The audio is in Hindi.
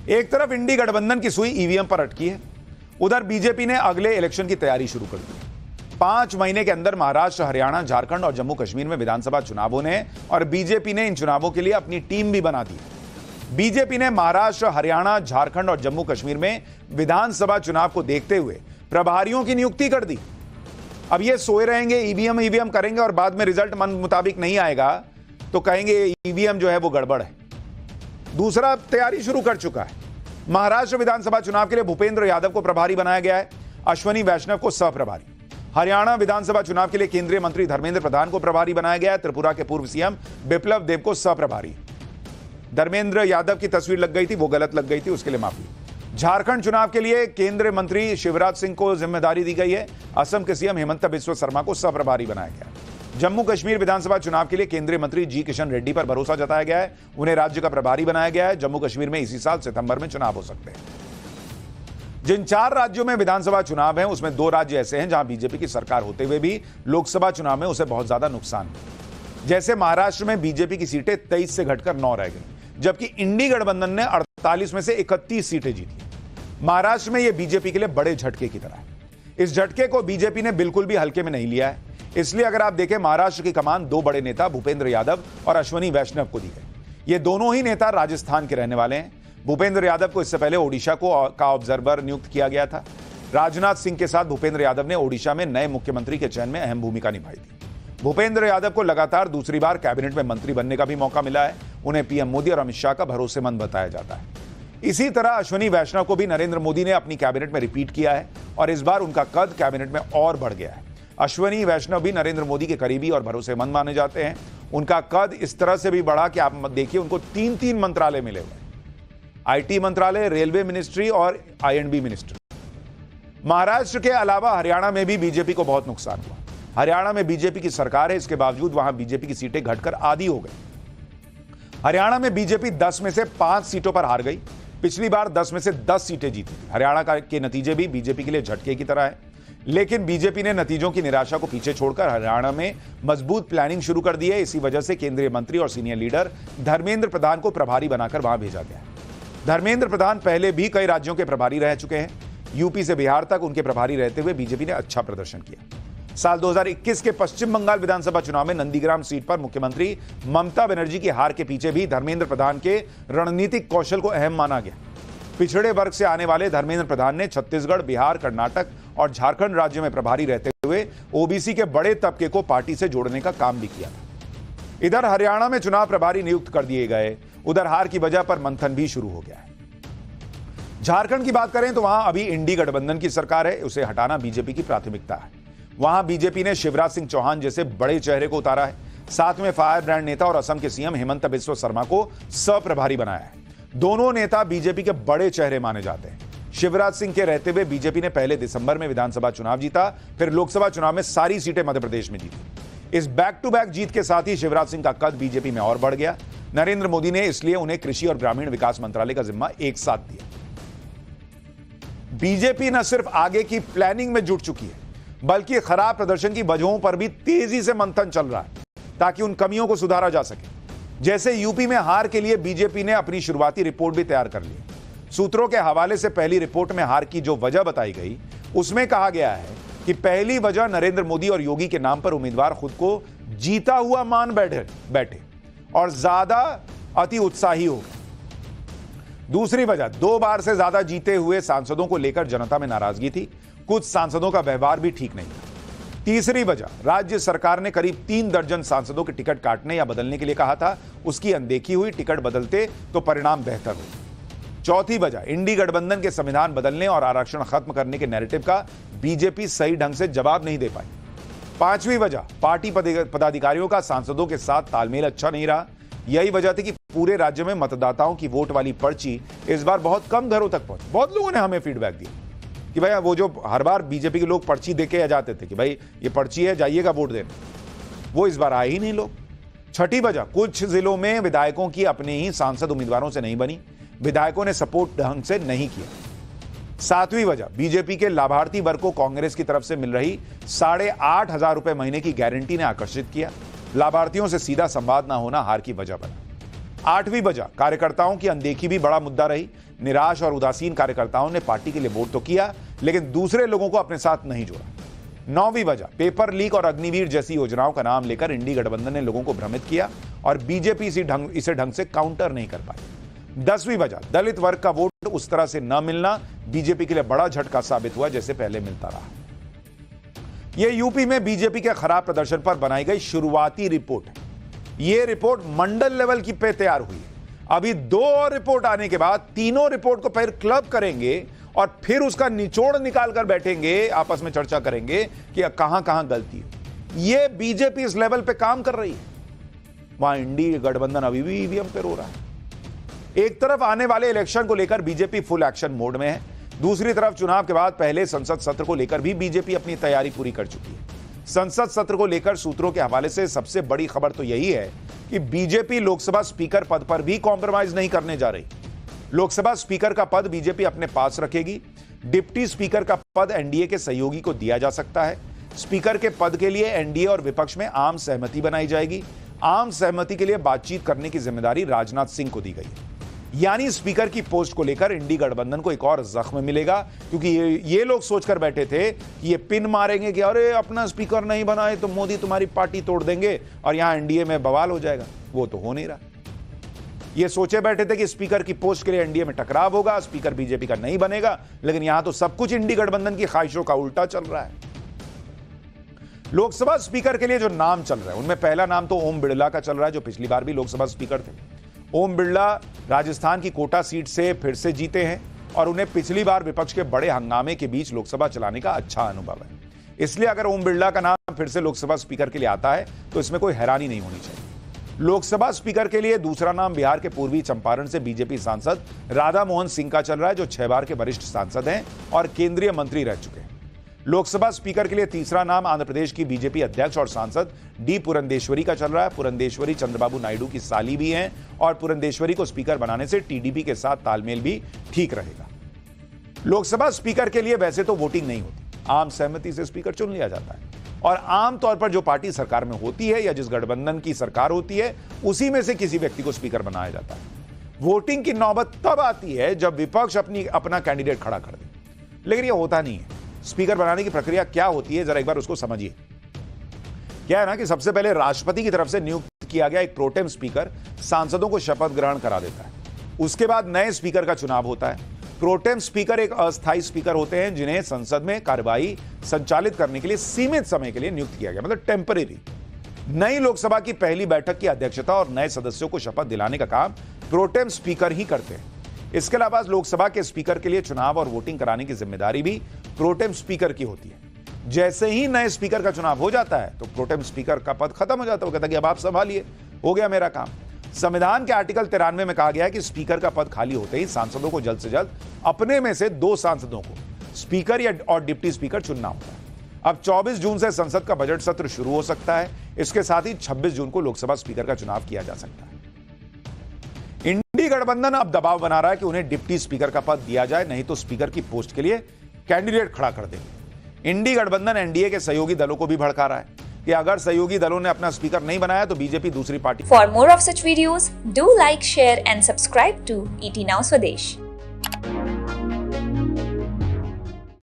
एक तरफ इंडी गठबंधन की सुई ईवीएम पर अटकी है, उधर बीजेपी ने अगले इलेक्शन की तैयारी शुरू कर दी। 5 महीने के अंदर महाराष्ट्र, हरियाणा, झारखंड और जम्मू कश्मीर में विधानसभा चुनाव होने हैं और बीजेपी ने इन चुनावों के लिए अपनी टीम भी बना दी। बीजेपी ने महाराष्ट्र, हरियाणा, झारखंड और जम्मू कश्मीर में विधानसभा चुनाव को देखते हुए प्रभारियों की नियुक्ति कर दी। अब ये सोए रहेंगे, ईवीएम करेंगे और बाद में रिजल्ट मन मुताबिक नहीं आएगा तो कहेंगे ईवीएम जो है वो गड़बड़ है। दूसरा तैयारी शुरू कर चुका है। महाराष्ट्र विधानसभा चुनाव के लिए भूपेंद्र यादव को प्रभारी बनाया गया है, अश्वनी वैष्णव को सह प्रभारी। हरियाणा विधानसभा चुनाव के लिए केंद्रीय मंत्री धर्मेंद्र प्रधान को प्रभारी बनाया गया है, त्रिपुरा के पूर्व सीएम बिप्लब देब को सह प्रभारी। धर्मेंद्र यादव की तस्वीर लग गई थी, वो गलत लग गई थी, उसके लिए माफी। झारखंड चुनाव के लिए केंद्रीय मंत्री शिवराज सिंह को जिम्मेदारी दी गई है, असम के सीएम हिमंता बिस्वा शर्मा को सह प्रभारी बनाया गया। जम्मू कश्मीर विधानसभा चुनाव के लिए केंद्रीय मंत्री जी किशन रेड्डी पर भरोसा जताया गया है, उन्हें राज्य का प्रभारी बनाया गया है। जम्मू कश्मीर में इसी साल सितंबर में चुनाव हो सकते हैं। जिन 4 राज्यों में विधानसभा चुनाव है उसमें 2 राज्य ऐसे हैं जहां बीजेपी की सरकार होते हुए भी लोकसभा चुनाव में उसे बहुत ज्यादा नुकसान है। जैसे महाराष्ट्र में बीजेपी की सीटें 23 से घटकर 9 रह गई, जबकि इंडी गठबंधन ने 48 में से 31 सीटें जीती। महाराष्ट्र में यह बीजेपी के लिए बड़े झटके की तरह है। इस झटके को बीजेपी ने बिल्कुल भी हल्के में नहीं लिया है। इसलिए अगर आप देखें, महाराष्ट्र की कमान 2 बड़े नेता भूपेंद्र यादव और अश्वनी वैष्णव को दी गई। ये दोनों ही नेता राजस्थान के रहने वाले हैं। भूपेंद्र यादव को इससे पहले ओडिशा का ऑब्जर्वर नियुक्त किया गया था। राजनाथ सिंह के साथ भूपेंद्र यादव ने ओडिशा में नए मुख्यमंत्री के चयन में अहम भूमिका निभाई थी। भूपेंद्र यादव को लगातार दूसरी बार कैबिनेट में मंत्री बनने का भी मौका मिला है। उन्हें पीएम मोदी और अमित शाह का भरोसेमंद बताया जाता है। इसी तरह अश्वनी वैष्णव को भी नरेंद्र मोदी ने अपनी कैबिनेट में रिपीट किया है और इस बार उनका कद कैबिनेट में और बढ़ गया है। अश्वनी वैष्णव भी नरेंद्र मोदी के करीबी और भरोसेमंद माने जाते हैं। उनका कद इस तरह से भी बढ़ा कि आप देखिए, उनको 3 मंत्रालय मिले हुए, आईटी मंत्रालय, रेलवे मिनिस्ट्री और आईएंडबी मिनिस्ट्री। महाराष्ट्र के अलावा हरियाणा में भी बीजेपी को बहुत नुकसान हुआ। हरियाणा में बीजेपी की सरकार है, इसके बावजूद वहां बीजेपी की सीटें घटकर आधी हो गई। हरियाणा में बीजेपी 10 में से 5 सीटों पर हार गई। पिछली बार 10 में से 10 सीटें जीती थी। हरियाणा के नतीजे भी बीजेपी के लिए झटके की तरह है, लेकिन बीजेपी ने नतीजों की निराशा को पीछे छोड़कर हरियाणा में मजबूत प्लानिंग शुरू कर दी है। इसी वजह से केंद्रीय मंत्री और सीनियर लीडर धर्मेंद्र प्रधान को प्रभारी बनाकर वहां भेजा गया है। धर्मेंद्र प्रधान पहले भी कई राज्यों के प्रभारी रह चुके हैं। यूपी से बिहार तक उनके प्रभारी रहते हुए बीजेपी ने अच्छा प्रदर्शन किया। साल 2021 के पश्चिम बंगाल विधानसभा चुनाव में नंदीग्राम सीट पर मुख्यमंत्री ममता बनर्जी की हार के पीछे भी धर्मेंद्र प्रधान के रणनीतिक कौशल को अहम माना गया। पिछड़े वर्ग से आने वाले धर्मेंद्र प्रधान ने छत्तीसगढ़, बिहार, कर्नाटक और झारखंड राज्यों में प्रभारी रहते हुए ओबीसी के बड़े तबके को पार्टी से जोड़ने का काम भी किया था। इधर हरियाणा में चुनाव प्रभारी नियुक्त कर दिए गए, उधर हार की वजह पर मंथन भी शुरू हो गया है। झारखंड की बात करें तो वहां अभी इंडी गठबंधन की सरकार है, उसे हटाना बीजेपी की प्राथमिकता है। वहां बीजेपी ने शिवराज सिंह चौहान जैसे बड़े चेहरे को उतारा है, साथ में फायर ब्रांड नेता और असम के सीएम हिमंता बिस्वा शर्मा को सह प्रभारी बनाया है। दोनों नेता बीजेपी के बड़े चेहरे माने जाते हैं। शिवराज सिंह के रहते हुए बीजेपी ने पहले दिसंबर में विधानसभा चुनाव जीता, फिर लोकसभा चुनाव में सारी सीटें मध्य प्रदेश में जीती। इस बैक टू बैक जीत के साथ ही शिवराज सिंह का कद बीजेपी में और बढ़ गया। नरेंद्र मोदी ने इसलिए उन्हें कृषि और ग्रामीण विकास मंत्रालय का जिम्मा एक साथ दिया। बीजेपी न सिर्फ आगे की प्लानिंग में जुट चुकी है, बल्कि खराब प्रदर्शन की वजहों पर भी तेजी से मंथन चल रहा है ताकि उन कमियों को सुधारा जा सके। जैसे यूपी में हार के लिए बीजेपी ने अपनी शुरुआती रिपोर्ट भी तैयार कर ली। सूत्रों के हवाले से पहली रिपोर्ट में हार की जो वजह बताई गई, उसमें कहा गया है कि पहली वजह नरेंद्र मोदी और योगी के नाम पर उम्मीदवार खुद को जीता हुआ मान बैठे और ज्यादा अति उत्साही हो गए। दूसरी वजह 2 बार से ज्यादा जीते हुए सांसदों को लेकर जनता में नाराजगी थी। कुछ सांसदों का व्यवहार भी ठीक नहीं था। तीसरी वजह, राज्य सरकार ने करीब 3 दर्जन सांसदों के टिकट काटने या बदलने के लिए कहा था, उसकी अनदेखी हुई। टिकट बदलते तो परिणाम बेहतर हो। चौथी वजह, इंडी गठबंधन के संविधान बदलने और आरक्षण खत्म करने के नैरेटिव का बीजेपी सही ढंग से जवाब नहीं दे पाई। पांचवी वजह, पार्टी पदाधिकारियों का सांसदों के साथ तालमेल अच्छा नहीं रहा। यही वजह थी कि पूरे राज्य में मतदाताओं की वोट वाली पर्ची इस बार बहुत कम घरों तक पहुंची। बहुत लोगों ने हमें फीडबैक दिया कि भाई वो जो हर बार बीजेपी के लोग पर्ची देके आ जाते थे कि भाई ये पर्ची है, जाइएगा वोट देने, वो इस बार आए ही नहीं लोग। छठी वजह, कुछ जिलों में विधायकों की अपने ही सांसद उम्मीदवारों से नहीं बनी, विधायकों ने सपोर्ट ढंग से नहीं किया। सातवीं वजह, बीजेपी के लाभार्थी वर्ग को कांग्रेस की तरफ से मिल रही 8,500 रुपए महीने की गारंटी ने आकर्षित किया। लाभार्थियों से सीधा संवाद न होना हार की वजह बना। आठवीं वजह, कार्यकर्ताओं की अनदेखी भी बड़ा मुद्दा रही। निराश और उदासीन कार्यकर्ताओं ने पार्टी के लिए वोट तो किया, लेकिन दूसरे लोगों को अपने साथ नहीं जोड़ा। 9वीं वजह, पेपर लीक और अग्निवीर जैसी योजनाओं का नाम लेकर इंडी गठबंधन ने लोगों को भ्रमित किया और बीजेपी इसे ढंग से काउंटर नहीं कर पाई। 10वीं वजह, दलित वर्ग का वोट उस तरह से न मिलना बीजेपी के लिए बड़ा झटका साबित हुआ जैसे पहले मिलता रहा। यह यूपी में बीजेपी के खराब प्रदर्शन पर बनाई गई शुरुआती रिपोर्ट है। यह रिपोर्ट मंडल लेवल की पे तैयार हुई है। अभी 2 और रिपोर्ट आने के बाद तीनों रिपोर्ट को फिर क्लब करेंगे और फिर उसका निचोड़ निकाल कर बैठेंगे, आपस में चर्चा करेंगे कि कहां कहां गलती है। यह बीजेपी इस लेवल पे काम कर रही है। वहां इंडी गठबंधन अभी भी ईवीएम पे रो रहा है। एक तरफ आने वाले इलेक्शन को लेकर बीजेपी फुल एक्शन मोड में है, दूसरी तरफ चुनाव के बाद पहले संसद सत्र को लेकर भी बीजेपी अपनी तैयारी पूरी कर चुकी है। संसद सत्र को लेकर सूत्रों के हवाले से सबसे बड़ी खबर तो यही है कि बीजेपी लोकसभा स्पीकर पद पर भी कॉम्प्रोमाइज नहीं करने जा रही। लोकसभा स्पीकर का पद बीजेपी अपने पास रखेगी। डिप्टी स्पीकर का पद एनडीए के सहयोगी को दिया जा सकता है। स्पीकर के पद के लिए एनडीए और विपक्ष में आम सहमति बनाई जाएगी। आम सहमति के लिए बातचीत करने की जिम्मेदारी राजनाथ सिंह को दी गई है। यानी स्पीकर की पोस्ट को लेकर इंडी गठबंधन को एक और जख्म मिलेगा, क्योंकि ये लोग सोचकर बैठे थे कि ये पिन मारेंगे कि अरे अपना स्पीकर नहीं बनाए तो मोदी तुम्हारी पार्टी तोड़ देंगे और यहां एनडीए में बवाल हो जाएगा। वो तो हो नहीं रहा। ये सोचे बैठे थे कि स्पीकर की पोस्ट के लिए एनडीए में टकराव होगा, स्पीकर बीजेपी का नहीं बनेगा, लेकिन यहां तो सब कुछ इंडी गठबंधन की ख्वाहिशों का उल्टा चल रहा है। लोकसभा स्पीकर के लिए जो नाम चल रहा है उनमें पहला नाम तो ओम बिड़ला का चल रहा है, जो पिछली बार भी लोकसभा स्पीकर थे। ओम बिड़ला राजस्थान की कोटा सीट से फिर से जीते हैं और उन्हें पिछली बार विपक्ष के बड़े हंगामे के बीच लोकसभा चलाने का अच्छा अनुभव है। इसलिए अगर ओम बिड़ला का नाम फिर से लोकसभा स्पीकर के लिए आता है तो इसमें कोई हैरानी नहीं होनी चाहिए। लोकसभा स्पीकर के लिए दूसरा नाम बिहार के पूर्वी चंपारण से बीजेपी सांसद राधा मोहन सिंह का चल रहा है, जो 6 बार के वरिष्ठ सांसद हैं और केंद्रीय मंत्री रह चुके हैं। लोकसभा स्पीकर के लिए तीसरा नाम आंध्र प्रदेश की बीजेपी अध्यक्ष और सांसद डी पुरंदेश्वरी का चल रहा है। पुरंदेश्वरी चंद्रबाबू नायडू की साली भी हैं और पुरंदेश्वरी को स्पीकर बनाने से टीडीपी के साथ तालमेल भी ठीक रहेगा। लोकसभा स्पीकर के लिए वैसे तो वोटिंग नहीं होती, आम सहमति से स्पीकर चुन लिया जाता है और आमतौर पर जो पार्टी सरकार में होती है या जिस गठबंधन की सरकार होती है उसी में से किसी व्यक्ति को स्पीकर बनाया जाता है। वोटिंग की नौबत तब आती है जब विपक्ष अपना कैंडिडेट खड़ा कर दे, लेकिन यह होता नहीं है। स्पीकर बनाने की प्रक्रिया क्या होती है, जरा एक बार उसको समझिए। क्या है ना कि सबसे पहले राष्ट्रपति की तरफ से नियुक्त किया गया एक प्रोटेम स्पीकर सांसदों को शपथ ग्रहण करा देता है। उसके बाद नए स्पीकर का चुनाव होता है। प्रोटेम स्पीकर एक अस्थायी स्पीकर होते हैं जिन्हें संसद में कार्यवाही संचालित करने के लिए सीमित समय के लिए नियुक्त किया गया, मतलब टेम्परेरी। नई लोकसभा की पहली बैठक की अध्यक्षता और नए सदस्यों को शपथ दिलाने का काम प्रोटेम स्पीकर ही करते हैं। इसके अलावा लोकसभा के स्पीकर के लिए चुनाव और वोटिंग कराने की जिम्मेदारी भी प्रोटेम स्पीकर की होती है। जैसे ही नए स्पीकर का चुनाव हो जाता है तो प्रोटेम स्पीकर का पद खत्म हो जाता है। वो कहता है कि अब आप संभालिए, हो गया मेरा काम। संविधान के आर्टिकल 93 में कहा गया है कि स्पीकर का पद खाली होते ही सांसदों को जल्द से जल्द अपने में से 2 सांसदों को स्पीकर और डिप्टी स्पीकर चुनना होता है। अब 24 जून से संसद का बजट सत्र शुरू हो सकता है। इसके साथ ही 26 जून को लोकसभा स्पीकर का चुनाव किया जा सकता है। इंडी गठबंधन अब दबाव बना रहा है कि उन्हें डिप्टी स्पीकर का पद दिया जाए, नहीं तो स्पीकर की पोस्ट के लिए कैंडिडेट खड़ा कर देंगे। इंडी गठबंधन एनडीए के सहयोगी दलों को भी भड़का रहा है कि अगर सहयोगी दलों ने अपना स्पीकर नहीं बनाया तो बीजेपी दूसरी party. For more of such videos do like, share and subscribe to ET Now Swadesh।